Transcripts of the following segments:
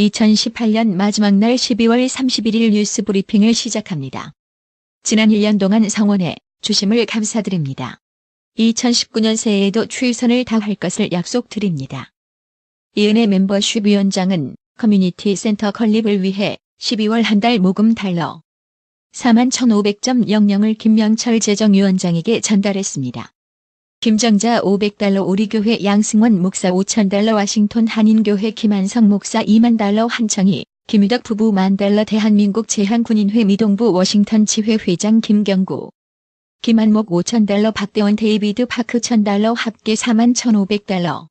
2018년 마지막 날 12월 31일 뉴스 브리핑을 시작합니다. 지난 1년 동안 성원해 주심을 감사드립니다. 2019년 새해에도 최선을 다할 것을 약속드립니다. 이은혜 멤버십 위원장은 커뮤니티 센터 건립을 위해 12월 한 달 모금 달러 41,500.00을 김명철 재정위원장에게 전달했습니다. 김정자 500달러 우리교회 양승원 목사 5,000달러 와싱턴 한인교회 김한성 목사 20,000달러 한청희 김유덕 부부 10,000달러 대한민국 제한군인회 미동부 워싱턴 지회 회장 김경구 김한목 5,000달러 박대원 데이비드 파크 1,000달러 합계 41,500달러.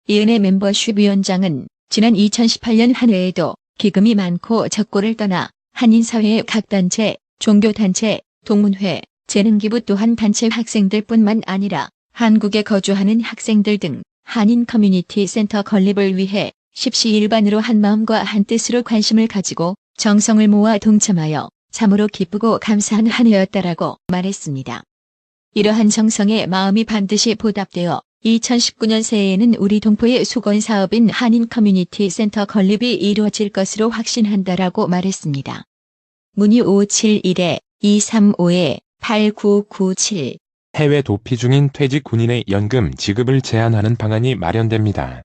이은혜 멤버십 위원장은 지난 2018년 한 해에도 기금이 많고 적고를 떠나 한인사회의 각 단체, 종교단체, 동문회, 재능기부 또한 단체 학생들뿐만 아니라 한국에 거주하는 학생들 등 한인 커뮤니티 센터 건립을 위해 십시일반으로 한마음과 한뜻으로 관심을 가지고 정성을 모아 동참하여 참으로 기쁘고 감사한 한 해였다라고 말했습니다. 이러한 정성의 마음이 반드시 보답되어 2019년 새해에는 우리 동포의 수건사업인 한인 커뮤니티 센터 건립이 이루어질 것으로 확신한다라고 말했습니다. 문의 571-235-8997 해외 도피 중인 퇴직 군인의 연금 지급을 제한하는 방안이 마련됩니다.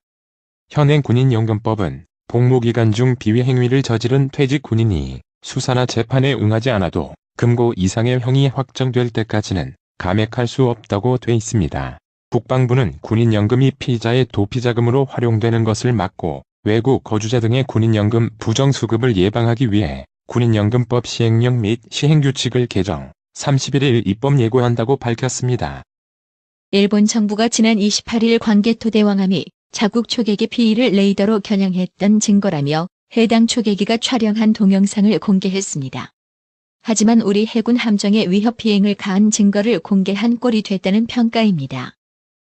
현행 군인연금법은 복무기간 중 비위 행위를 저지른 퇴직 군인이 수사나 재판에 응하지 않아도 금고 이상의 형이 확정될 때까지는 감액할 수 없다고 돼 있습니다. 국방부는 군인연금이 피의자의 도피자금으로 활용되는 것을 막고 외국 거주자 등의 군인연금 부정수급을 예방하기 위해 군인연금법 시행령 및 시행규칙을 개정, 31일 입법 예고한다고 밝혔습니다. 일본 정부가 지난 28일 광개토 대왕함이 자국 초계기 피의를 레이더로 겨냥했던 증거라며 해당 초계기가 촬영한 동영상을 공개했습니다. 하지만 우리 해군 함정의 위협 비행을 가한 증거를 공개한 꼴이 됐다는 평가입니다.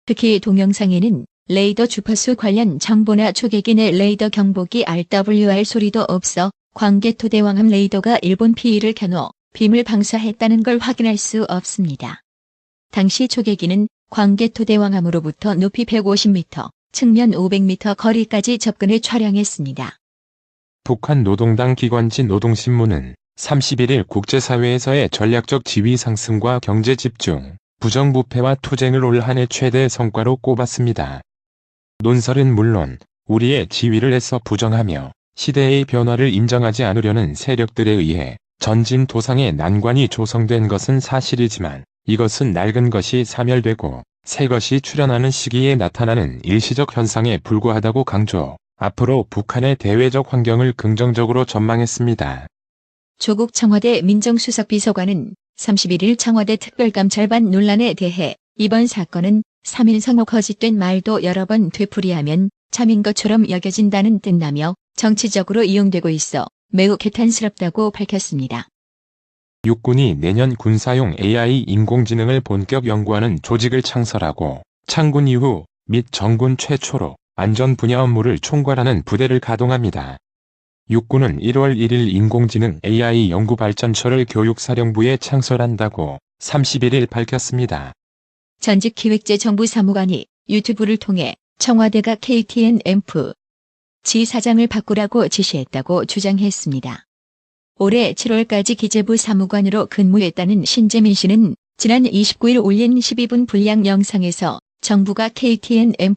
특히 동영상에는 레이더 주파수 관련 정보나 초계기 내 레이더 경보기 RWR 소리도 없어 광개토 대왕함 레이더가 일본 피의를 겨누어 빔을 방사했다는 걸 확인할 수 없습니다. 당시 초계기는 광개토 대왕함으로부터 높이 150m, 측면 500m 거리까지 접근해 촬영했습니다. 북한 노동당 기관지 노동신문은 31일 국제사회에서의 전략적 지위 상승과 경제 집중, 부정부패와 투쟁을 올 한 해 최대 성과로 꼽았습니다. 논설은 물론 우리의 지위를 애써 부정하며 시대의 변화를 인정하지 않으려는 세력들에 의해 전진토상의 난관이 조성된 것은 사실이지만 이것은 낡은 것이 사멸되고 새 것이 출현하는 시기에 나타나는 일시적 현상에 불과하다고 강조, 앞으로 북한의 대외적 환경을 긍정적으로 전망했습니다. 조국 청와대 민정수석비서관은 31일 청와대 특별감찰반 논란에 대해 이번 사건은 3인 성호 거짓된 말도 여러 번 되풀이하면 참인 것처럼 여겨진다는 뜻나며 정치적으로 이용되고 있어 매우 개탄스럽다고 밝혔습니다. 육군이 내년 군사용 AI 인공지능을 본격 연구하는 조직을 창설하고 창군 이후 및 정군 최초로 안전 분야 업무를 총괄하는 부대를 가동합니다. 육군은 1월 1일 인공지능 AI 연구발전처를 교육사령부에 창설한다고 31일 밝혔습니다. 전직 기획재정부 사무관이 유튜브를 통해 청와대가 KTN-M 지사장을 바꾸라고 지시했다고 주장했습니다. 올해 7월까지 기재부 사무관으로 근무했다는 신재민 씨는 지난 29일 올린 12분 분량 영상에서 정부가 KTN-M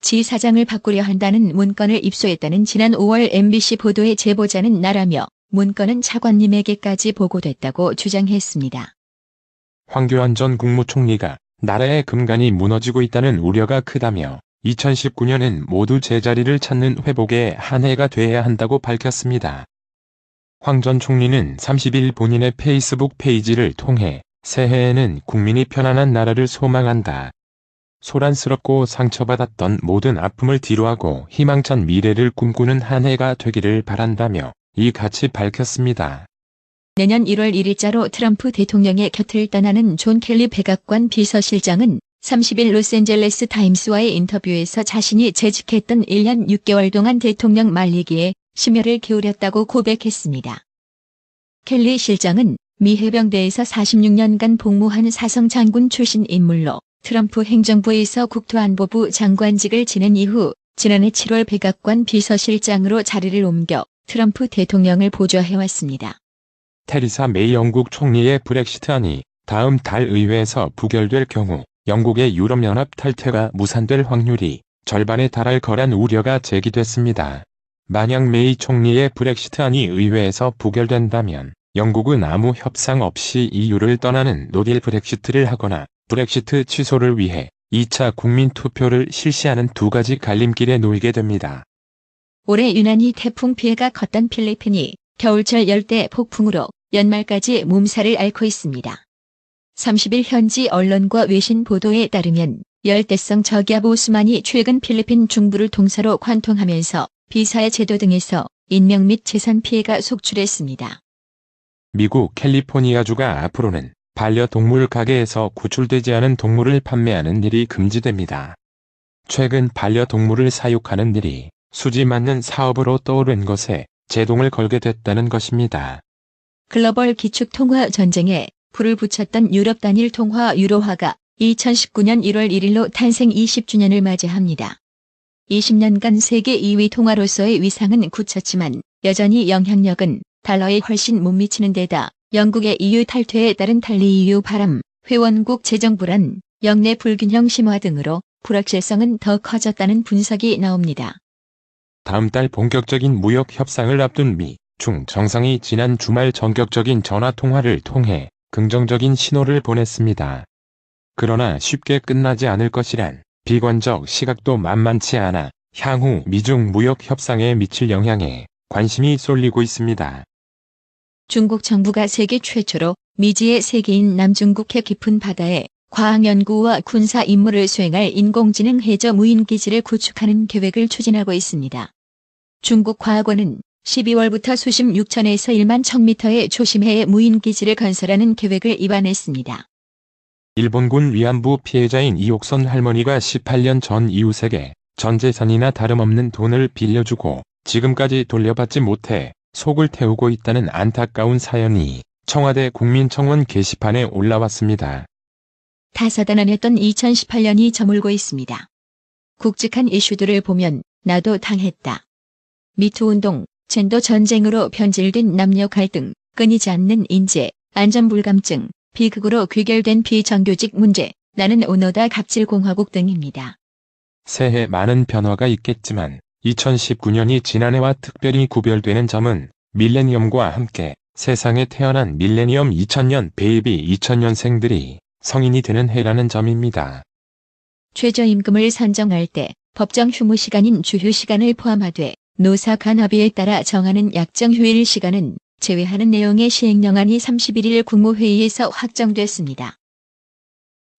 지사장을 바꾸려 한다는 문건을 입수했다는 지난 5월 MBC 보도의 제보자는 나라며 문건은 차관님에게까지 보고됐다고 주장했습니다. 황교안 전 국무총리가 나라의 근간이 무너지고 있다는 우려가 크다며 2019년은 모두 제자리를 찾는 회복의 한 해가 돼야 한다고 밝혔습니다. 황 전 총리는 30일 본인의 페이스북 페이지를 통해 새해에는 국민이 편안한 나라를 소망한다. 소란스럽고 상처받았던 모든 아픔을 뒤로하고 희망찬 미래를 꿈꾸는 한 해가 되기를 바란다며 이같이 밝혔습니다. 내년 1월 1일자로 트럼프 대통령의 곁을 떠나는 존 켈리 백악관 비서실장은 30일 로스앤젤레스 타임스와의 인터뷰에서 자신이 재직했던 1년 6개월 동안 대통령 말리기에 심혈을 기울였다고 고백했습니다. 켈리 실장은 미 해병대에서 46년간 복무한 사성 장군 출신 인물로 트럼프 행정부에서 국토안보부 장관직을 지낸 이후 지난해 7월 백악관 비서실장으로 자리를 옮겨 트럼프 대통령을 보좌해왔습니다. 테리사 메이 영국 총리의 브렉시트안이 다음 달 의회에서 부결될 경우 영국의 유럽연합 탈퇴가 무산될 확률이 절반에 달할 거란 우려가 제기됐습니다. 만약 메이 총리의 브렉시트안이 의회에서 부결된다면 영국은 아무 협상 없이 EU를 떠나는 노딜 브렉시트를 하거나 브렉시트 취소를 위해 2차 국민투표를 실시하는 두 가지 갈림길에 놓이게 됩니다. 올해 유난히 태풍 피해가 컸던 필리핀이 겨울철 열대 폭풍으로 연말까지 몸살을 앓고 있습니다. 30일 현지 언론과 외신 보도에 따르면 열대성 저기압 오스만이 최근 필리핀 중부를 동서로 관통하면서 비사의 제도 등에서 인명 및 재산 피해가 속출했습니다. 미국 캘리포니아주가 앞으로는 반려동물 가게에서 구출되지 않은 동물을 판매하는 일이 금지됩니다. 최근 반려동물을 사육하는 일이 수지 맞는 사업으로 떠오른 것에 제동을 걸게 됐다는 것입니다. 글로벌 기축통화 전쟁에 불을 붙였던 유럽 단일 통화 유로화가 2019년 1월 1일로 탄생 20주년을 맞이합니다. 20년간 세계 2위 통화로서의 위상은 굳혔지만 여전히 영향력은 달러에 훨씬 못 미치는 데다 영국의 EU 탈퇴에 따른 달리 EU 바람, 회원국 재정 불안, 역내 불균형 심화 등으로 불확실성은 더 커졌다는 분석이 나옵니다. 다음 달 본격적인 무역 협상을 앞둔 미, 중 정상이 지난 주말 전격적인 전화통화를 통해 긍정적인 신호를 보냈습니다. 그러나 쉽게 끝나지 않을 것이란 비관적 시각도 만만치 않아 향후 미중 무역 협상에 미칠 영향에 관심이 쏠리고 있습니다. 중국 정부가 세계 최초로 미지의 세계인 남중국해 깊은 바다에 과학연구와 군사 임무를 수행할 인공지능 해저 무인기지를 구축하는 계획을 추진하고 있습니다. 중국 과학원은 12월부터 수심 6천에서 1만 1000m의 초심해에 무인기지를 건설하는 계획을 입안했습니다. 일본군 위안부 피해자인 이옥선 할머니가 18년 전 이웃에게 전 재산이나 다름없는 돈을 빌려주고 지금까지 돌려받지 못해 속을 태우고 있다는 안타까운 사연이 청와대 국민청원 게시판에 올라왔습니다. 다사다난했던 2018년이 저물고 있습니다. 굵직한 이슈들을 보면 나도 당했다. 미투운동, 젠더 전쟁으로 변질된 남녀 갈등, 끊이지 않는 인재, 안전불감증, 비극으로 귀결된 비정규직 문제, 나는 오너다 갑질공화국 등입니다. 새해 많은 변화가 있겠지만 2019년이 지난해와 특별히 구별되는 점은 밀레니엄과 함께 세상에 태어난 밀레니엄 2000년 베이비 2000년생들이 성인이 되는 해라는 점입니다. 최저임금을 산정할 때 법정 휴무 시간인 주휴 시간을 포함하되 노사 간 합의에 따라 정하는 약정 휴일 시간은 제외하는 내용의 시행령안이 31일 국무회의에서 확정됐습니다.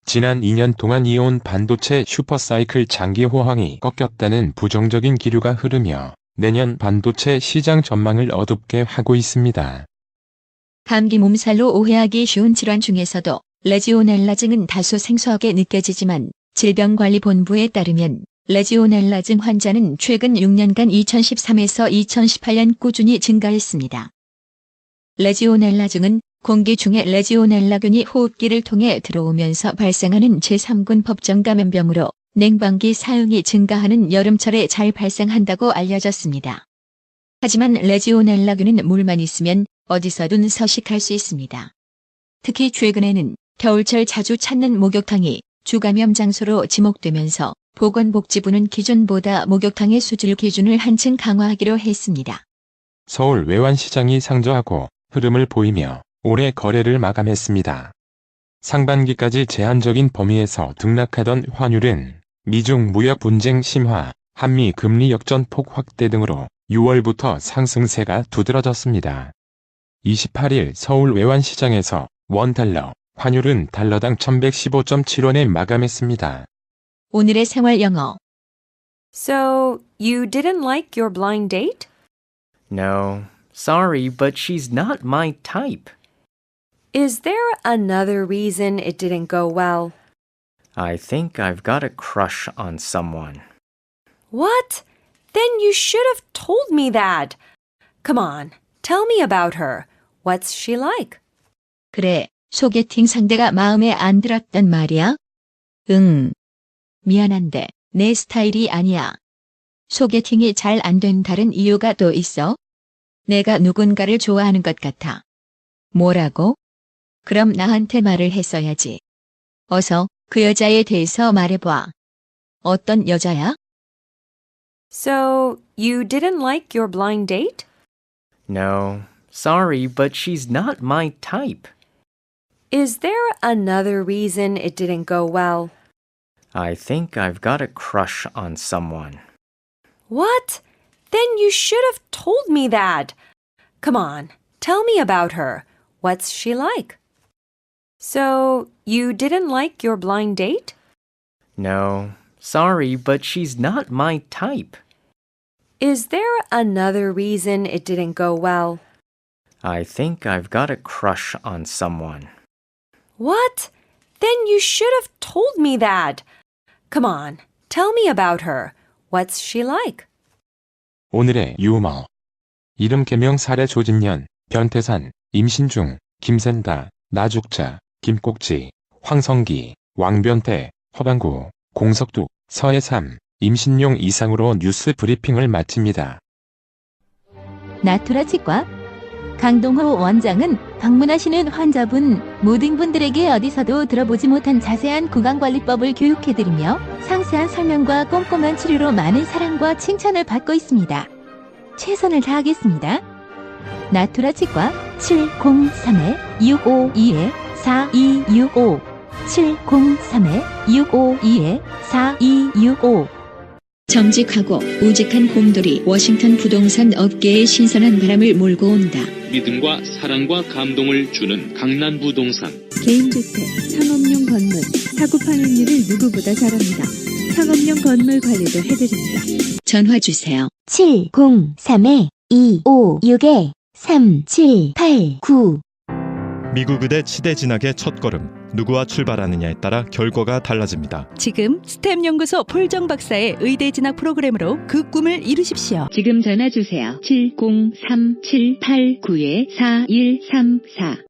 지난 2년 동안 이온 반도체 슈퍼사이클 장기 호황이 꺾였다는 부정적인 기류가 흐르며 내년 반도체 시장 전망을 어둡게 하고 있습니다. 감기 몸살로 오해하기 쉬운 질환 중에서도 레지오넬라증은 다소 생소하게 느껴지지만 질병관리본부에 따르면 레지오넬라증 환자는 최근 6년간 2013에서 2018년 꾸준히 증가했습니다. 레지오넬라증은 공기 중에 레지오넬라균이 호흡기를 통해 들어오면서 발생하는 제3군 법정 감염병으로 냉방기 사용이 증가하는 여름철에 잘 발생한다고 알려졌습니다. 하지만 레지오넬라균은 물만 있으면 어디서든 서식할 수 있습니다. 특히 최근에는 겨울철 자주 찾는 목욕탕이 주감염 장소로 지목되면서 보건복지부는 기존보다 목욕탕의 수질 기준을 한층 강화하기로 했습니다. 서울 외환시장이 상저하고 흐름을 보이며 올해 거래를 마감했습니다. 상반기까지 제한적인 범위에서 등락하던 환율은 미중 무역 분쟁 심화, 한미 금리 역전폭 확대 등으로 6월부터 상승세가 두드러졌습니다. 28일 서울 외환시장에서 원달러, 환율은 달러당 1115.7원에 마감했습니다. 오늘의 생활 영어. So, you didn't like your blind date? No, sorry, but she's not my type. Is there another reason it didn't go well? I think I've got a crush on someone. What? Then you should have told me that. Come on, tell me about her. What's she like? 그래, 소개팅 상대가 마음에 안 들었단 말이야? 응. 미안한데 내 스타일이 아니야. 소개팅이 잘 안 된 다른 이유가 또 있어? 내가 누군가를 좋아하는 것 같아. 뭐라고? 그럼 나한테 말을 했어야지. 어서 그 여자에 대해서 말해봐. 어떤 여자야? So, you didn't like your blind date? No, sorry, but she's not my type. Is there another reason it didn't go well? I think I've got a crush on someone. What? Then you should have told me that. Come on, tell me about her. What's she like? So, you didn't like your blind date? No, sorry, but she's not my type. Is there another reason it didn't go well? I think I've got a crush on someone. What? Then you should have told me that. Come on, tell me about her. What's she like? 오늘의 유머. 이름 개명 사례 조진년, 변태산, 임신 중, 김샌다, 나죽자, 김꼭지, 황성기, 왕변태, 허방구, 공석두, 서해삼, 임신용 이상으로 뉴스 브리핑을 마칩니다. 나투라 치과 강동호 원장은 방문하시는 환자분 모든 분들에게 어디서도 들어보지 못한 자세한 구강관리법을 교육해드리며 상세한 설명과 꼼꼼한 치료로 많은 사랑과 칭찬을 받고 있습니다. 최선을 다하겠습니다. 나투라 치과 703-652-4265 703-652-4265 정직하고 우직한 곰돌이 워싱턴 부동산 업계에 신선한 바람을 몰고 온다. 믿음과 사랑과 감동을 주는 강남부동산. 개인주택, 상업용 건물, 사고 판매율을 누구보다 잘합니다. 상업용 건물 관리도 해드립니다. 전화 주세요. 703-256-3789 미국 의대 치대 진학의 첫걸음, 누구와 출발하느냐에 따라 결과가 달라집니다. 지금 스템 연구소 폴정 박사의 의대 진학 프로그램으로 그 꿈을 이루십시오. 지금 전화 주세요. 703-789-4134